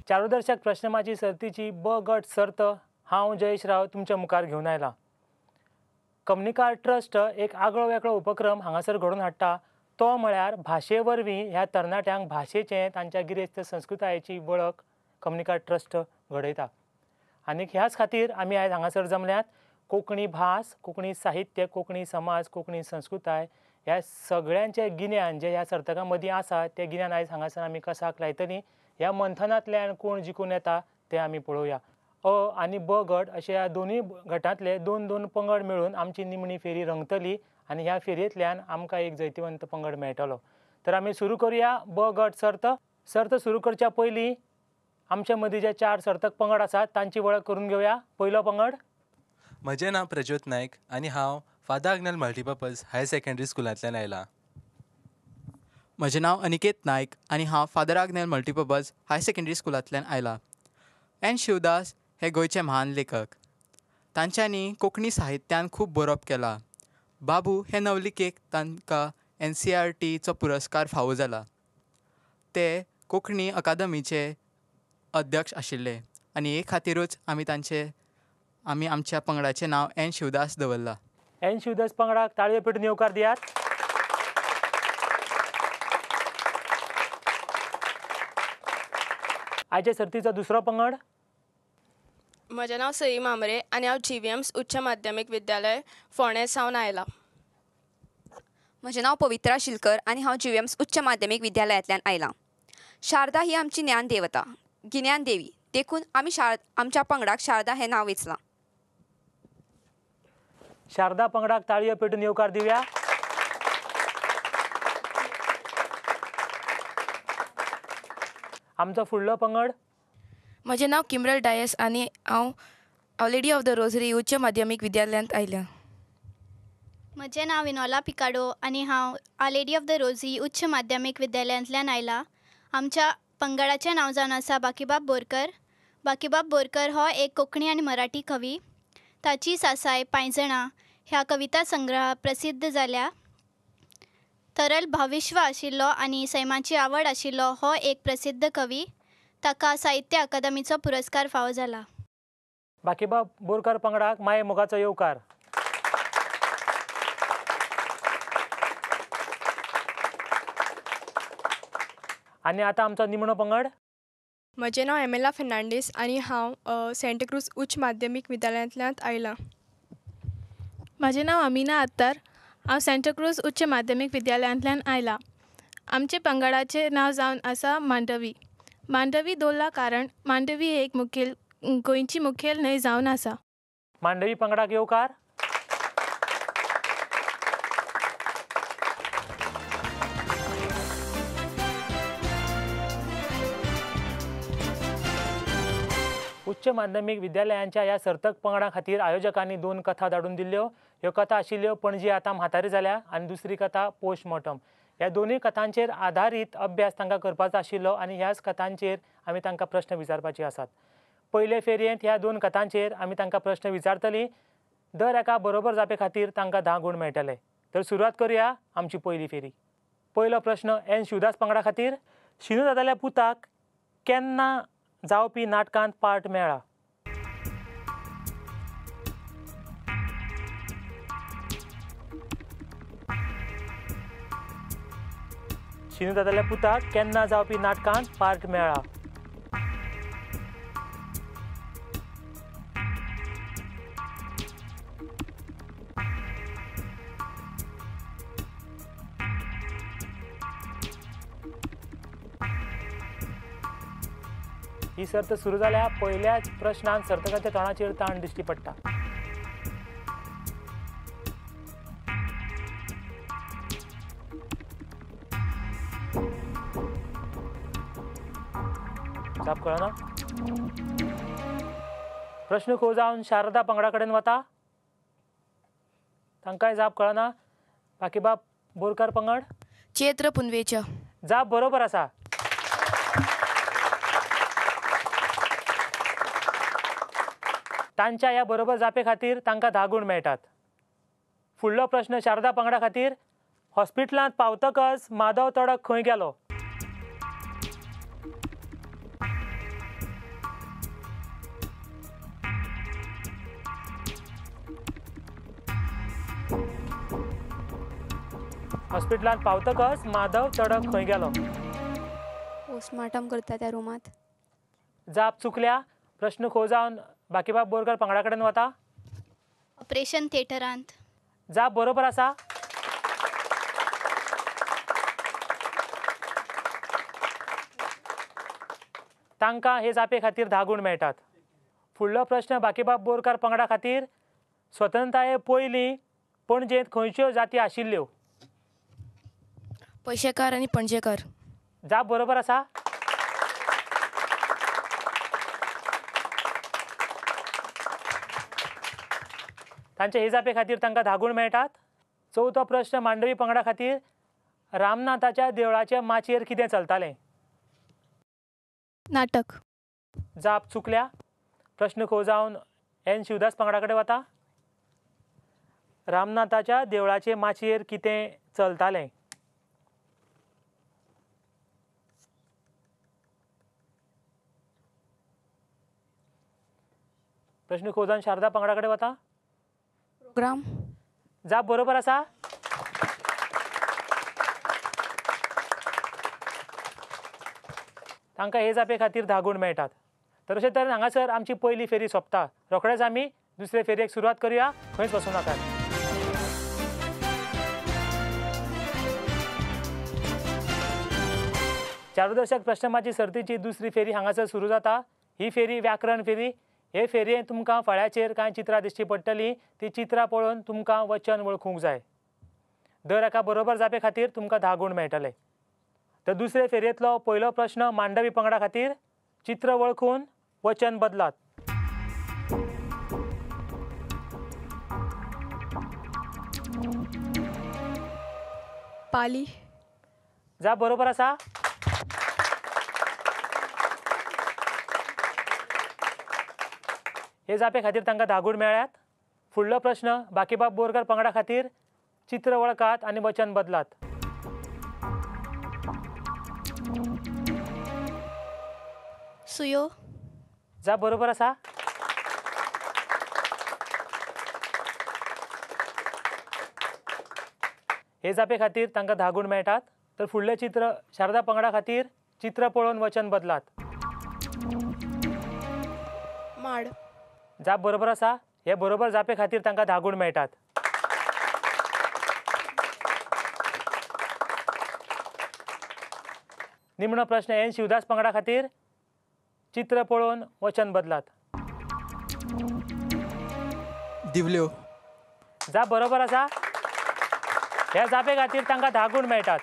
चारूदर्शक प्रश्नमाची सर्तीची ब गट सर्त हांव जयेश राव तुमच्या मुखार घेवन आयला। कम्युनिकार ट्रस्ट एक आगळो वेगळो उपक्रम हांगासर घडोवन हाडटा तो म्हळ्यार भाशे वरवीं ह्या तरणाट्यांक भाशेचें तांच्या गिरेस्त संस्कृतायेची वळख कम्युनिकार ट्रस्ट घडयता। आनी ह्याच खातीर आमी आयज हांगासर जमल्यात कोंकणी भास, कोंकणी साहित्य, कोंकणी समाज, कोंकणी संस्कृताय ह्या सगळ्यांचे गिन्यान जे ह्या सर्तकां मदीं आसा तें गिन्यान आयज हांगासर आमी कसाक लायतलीं। ह्या मंथनांतल्यान कोण जिखून येता तें आमी पळोवया। अ आनी ब गट अशे ह्या दोनूय गटांतले दोन दोन पंगड मेळून आमची निमणी फेरी रंगतली आनी ह्या फेरयेंतल्यान आमकां एक जैतिवंत पंगड मेळटलो। तर आमी सुरू करुया ब गट सर्त सुरू करच्या पयलीं आमचे मदीं जे 4 सर्तक पंगड आसात तांची वळख करून घेवया। पयलो पंगड। म्हजें नांव प्रज्योत नायक आनी हांव Father Agnel multipurpose higher secondary स्कुलांतल्यान आयलां। म्हजें नांव अनिकेत नायक आनी हांव Father Agnel multipurpose higher secondary स्कुलांतल्यान आयलां। एन शिवदास हे गोंयचे महान लेखक। तांच्यांनी कोंकणी साहित्यान खूब बरोवप केलां। बाबू हे नवलिकेक तांकां NCERTचो पुरस्कार फावो जाला। ते कोंकणी अकादमीचे अध्यक्ष आशिल्ले आनी हे खातीरूच आमी आमच्या पंगडाचें नांव एन शिवदास दवरलां। एन शिवदास पंगडाक ताळयो पेटून येवकार दियात। आयचे सर्तीचो दुसरो पंगड। म्हजें नांव सई मामरे आनी हांव GVMS उच्च माध्यमीक विद्यालय फोंडें सावन आयलां। म्हजें नांव पवित्रा शिलकर आनी हांव GVMS उच्च माध्यमीक विद्यालयांतल्यान आयलां। शारदा ही आमची ज्ञान देवता, गिन्यान देवी, देखून आमी आमच्या पंगडाक शारदा हें नांव वेंचलां। शारदा पंगडाक ताळयो पेटून येवकार दिवया। आमचो फुडलो पंगड। म्हजें नांव किम्रल डायस आनी हांव Our Lady of the Rosary उच्च माध्यमीक विद्यालयांत आयल्यां। म्हजें नांव विनोला पिकाडो आनी हांव Our Lady of the Rosary उच्च माध्यमीक विद्यालयांतल्यान आयलां। आमच्या पंगडाचें नांव जावन आसा बाकीबाब बोरकर। बाकीबाब बोरकर हो एक कोंकणी आनी मराठी कवी। ताची सासाय पांयजणां ह्या कविता संग्रह प्रसिद्ध जाल्या। तरल भाविश्व आशिल्लो आनी सैमाची आवड आशिल्लो हो एक प्रसिद्ध कवी। ताका साहित्य अकादमीचो पुरस्कार फावो जाला। बाकीबाब बोरकर पंगडाक माये मोगाचो येवकार। आनी आतां आमचो निमणो पंगड। म्हजें नांव एमेला फेर्नांडीस आनी हांव सेंटा क्रूज उच्च माध्यमीक विद्यालयांतल्यान आयलां। म्हजें नांव अमिना अत्तर, हांव सेंटा क्रूज उच्च माध्यमीक विद्यालयांतल्यान आयलां। आमचे पंगडाचें नांव जावन आसा मांडवी। मांडवी दवरला कारण मांडवी ही एक गोंयची मुखेल न्हंय जावन आसा। मांडवी पंगडाक येवकार। उच्च माध्यमीक विद्यालयांच्या ह्या सर्तक पंगडा खातीर आयोजकांनी 2 कथा धाडून दिल्ल्यो। ह्यो कथा आशिल्ल्यो पणजी आतां म्हातारी जाल्या आनी दुसरी कथा पोस्टमॉर्टम। ह्या दोनूय कथांचेर आधारीत अभ्यास तांकां करपाचो आशिल्लो आनी ह्याच कथांचेर आमी तांकां प्रश्न विचारपाचे आसात। पयले फेरयेंत ह्या 2 कथांचेर आमी तांकां प्रश्न विचारतलीं। दर एका बरोबर जापे खातीर तांकां 10 गूण मेळटले। तर सुरवात करुया आमची पयली फेरी। पयलो प्रश्न एन शिवदास पंगडा खातीर। शिनू दादाल्या पुताक केन्ना जावपी नाटकांत पार्ट मेळ्ळा? शिनू दादाल्या पुताक केन्ना जावपी नाटकांत पार्ट मेळ्ळा? ही सर्त सुरू जाल्या पयल्याच प्रश्नांत सर्तकाच्या तोंडाचेर ताण दिश्टी पडटा। जाप कळना। प्रश्न खो जावन शारदा पंगडा कडेन वता। तांकांय जाप कळना। बाकीबाब बोरकार पंगड। चैत्र पुनवेच्या। जाप बरोबर आसा। तांच्या ह्या बरोबर जापे खातीर तांकां 10 गूण मेळटात। फुडलो प्रश्न शारदा पंगडा खातीर। हॉस्पिटलांत पावतकच माधव तडक खंय गेलो? हॉस्पिटलांत पावतकच माधव चडक खंय गेलो? पोस्टमार्टम करता त्या रुमांत. जाप चुकल्या. प्रश्न खो जावन बाकीबाब बोरकर पंगडा कडेन वता. ऑपरेशन थिएटरांत. जाप बरोबर आसा. तांकां हे जापे खातीर 10 गुण मेळटात. फुडलो प्रश्न बाकीबाब बोरकार पंगडा खातीर. स्वतंत्रताये पयलीं पणजेंत खंयच्यो जाती आशिल्ल्यो? पैशेकार आणि पणजेकार. जाप बरोबर आसा. तांचे हे जापे खातीर तांकां 10 गुण मेळटात. चवथो प्रश्न मांडवी पंगडा खातीर. रामनाथाच्या देवळाच्या माचयेर कितें चलतालें? नाटक. जाप चुकल्या. प्रश्न खो जावन एन शिवदास पंगडा कडेन वता. रामनाथाच्या देवळाचे माचयेर कितें चलतालें? प्रश्न खो जावन शारदा पंगडा कडेन वता. प्रोग्राम. जाप बरोबर आसा. तांकां हे जापे खातीर 10 गुण मेळटात. तर अशे तरेन हांगासर आमची पयली फेरी सोंपता. रोखडेच आमी दुसरे फेरयेक सुरवात करुया. खंयच वचूं नाकात. चारूदर्शक प्रश्नमाची सर्तीची दुसरी फेरी हांगासर सुरू जाता. ही फेरी व्याकरण फेरी. हे फेरयेंत तुमकां फळ्याचेर कांय चित्रां दिश्टी पडटलीं. ती चित्रां पळोवन तुमकां वचन वळखूंक जाय. दर एका बरोबर जापे खातीर तुमकां 10 गुण मेळटले. तर दुसरे फेरयेंतलो पयलो प्रश्न मांडवी पंगडा खातीर. चित्र वळखून वचन बदलात. पाली. जाप बरोबर आसा. हे जापे खातीर तांकां 10 गुण मेळ्ळ्यात. फुडलो प्रश्न बाकीबाब बोरकर पंगडा खातीर. चित्र वळखात आनी वचन बदलात. सुयो. जाप बरोबर आसा. हे जापे खातीर तांकां 10 गुण मेळटात. तर फुडलें चित्र शारदा पंगडा खातीर. चित्र पळोवन वचन बदलात. माड. जाप बरोबर आसा. हे बरोबर जापे खातीर तांकां 10 गुण मेळटात. निमणो प्रश्न एन शिवदास पंगडा खातीर. चित्र पळोवन वचन बदलात. दिवल्यो. जाप बरोबर आसा. ह्या जापे खातीर तांकां 10 गुण मेळटात.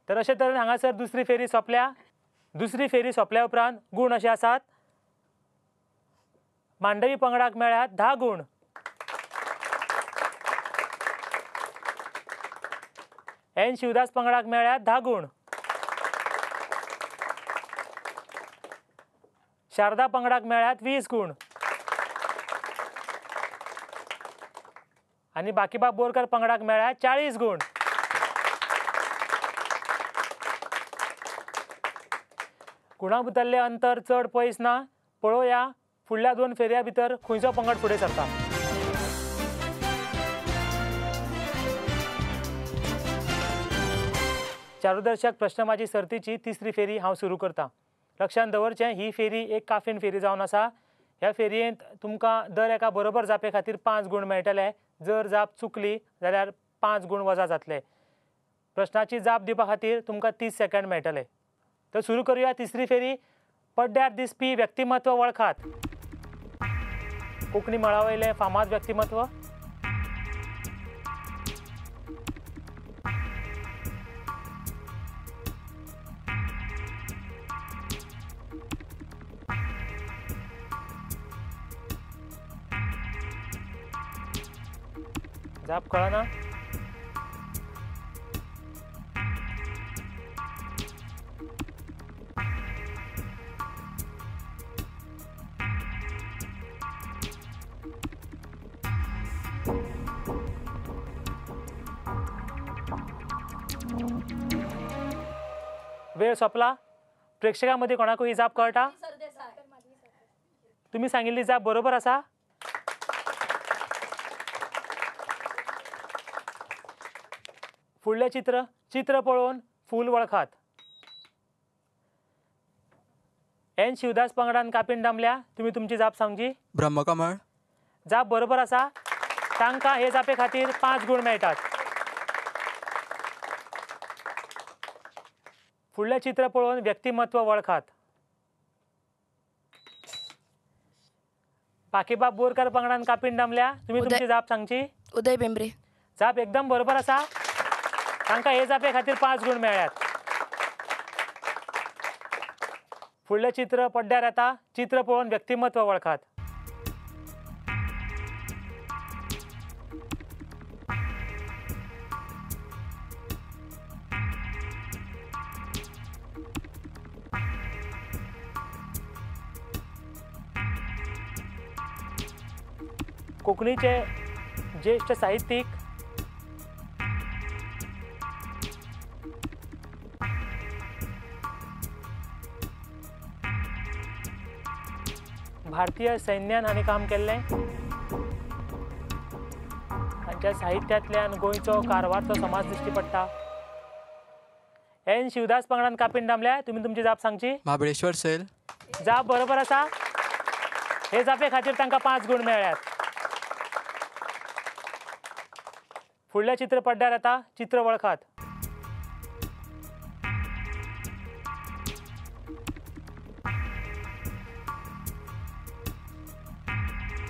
तर अशे तरेन हांगासर दुसरी फेरी सोंपल्या. दुसरी फेरी सोंपल्या उपरांत गुण अशे आसात. मांडवी पंगडाक मेळ्ळ्यात 10 गुण. एन शिवदास पंगडाक मेळ्ळ्यात 10 गुण. शारदा पंगडाक मेळ्ळ्यात 20 गुण. आणि बाकीबाब बोरकर पंगडाक मेळ्ळ्यात 40 गुण. गुणां भितरलें अंतर चड पयस ना. पळोवया फुडल्या 2 फेरया भितर खंयचो पंगड फुडें सरता. चारूदर्शक प्रश्नमाची सर्तीची तिसरी फेरी हांव सुरू करता. लक्षांत दवरचें ही फेरी एक काफीन फेरी जावन आसा. ह्या फेरयेंत तुमकां दर एका बरोबर जापे खातीर 5 गुण मेळटले. जर जाप चुकली जाल्यार 5 गुण वजा जातले. प्रश्नाची जाप दिवपा खातीर तुमकां 30 सेकंड मेळटले. तर सुरू करुया तिसरी फेरी. पड्ड्यार दिसपी व्यक्तिमत्व वळखात. कोंकणी मळा वयले फामाद व्यक्तिमत्व. जाप कळना. वेळ सोंपला. प्रेक्षकांमध्ये कोणाकूय ही जाप कळटा? तुम्ही सांगिल्ली जाप बरोबर आसा. फुडलें चित्र चित्र पळोवन फूल वळखात. एन शिवदास पंगडान कापीन दामल्या. तुमी तुमची जाप सांगची. ब्रह्मकमळ. जाप बरोबर आसा. तांकां हे जापे खातीर 5 गूण मेळटात. फुडलें चित्र पळोवन व्यक्तिमत्व वळखात. बाकीबाब बोरकार पंगडान कापीन दामल्या. तुमी तुमची जाप सांगची. उदय बेंब्रे. जाप एकदम बरोबर आसा. तांकां हे जापे खातीर 5 गूण मेळ्ळ्यात. फुडलें चित्र पड्ड्यार येता. चित्र पळोवन व्यक्तिमत्व वळखात. कोंकणीचे ज्येष्ठ साहित्यीक भारतीय सैन्यान हांणी काम केल्लें. तांच्या साहित्यांतल्यान गोंयचो कारवारचो समाज दिश्टी पडटा. एन शिवदास पंगडान कापीन दामल्या. तुमी तुमची जाप सांगची. महाबळेश्वर सैल. जाप बरोबर आसा. हे जापे खातीर तांकां 5 गूण मेळ्ळ्यात. फुडलें चित्र पड्ड्यार येता. चित्र वळखात.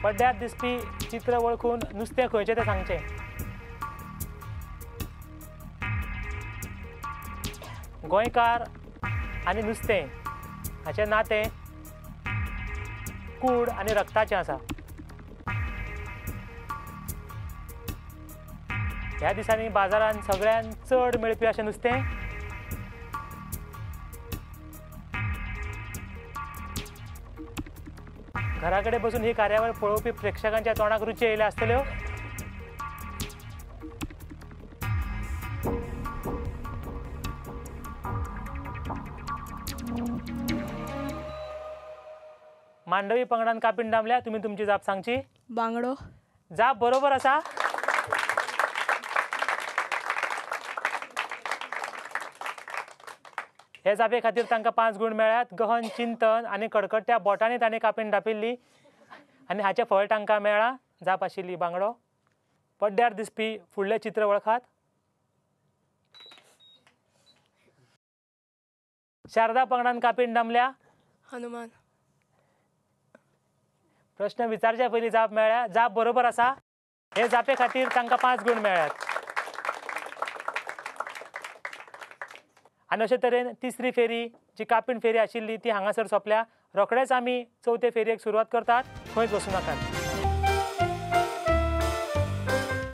पड्ड्यार दिसपी चित्र वळखून नुस्तें खंयचें तें सांगचें. गोंयकार आनी नुस्तें हाचें नातें कूड आनी रक्ताचें आसा. ह्या दिसांनी बाजारांत सगळ्यान चड मेळपी अशें नुस्तें घरा कडेन बसून ही कार्यावळ पळोवपी प्रेक्षकांच्या तोंडाक रुची येयल्यो आसतल्यो. मांडवी पंगडान कापीन दामल्या. तुमी तुमची जाप सांगची. बांगडो. जाप बरोबर आसा. हे जापे खातीर तांकां 5 गूण मेळ्ळ्यात. गहन चिंतन आनी कडकडत्या बोटांनी तांणी कापीन दापिल्ली आनी हाचें फळ तांकां मेळ्ळां. जाप आशिल्ली बांगडो. पड्ड्यार दिसपी फुडलें चित्र वळखात. शारदा पंगडान कापीन दामल्या. हनुमान. प्रश्न विचारच्या पयलीं जाप मेळ्ळ्या. जाप बरोबर आसा. हे जापे खातीर तांकां 5 गूण मेळ्ळ्यात. आनी अशे तरेन तिसरी फेरी जी कापीण फेरी आशिल्ली ती हांगासर सोंपल्या. रोखडेच आमी चवथे फेरयेक सुरवात करतात. खंयच वचूं नाकात.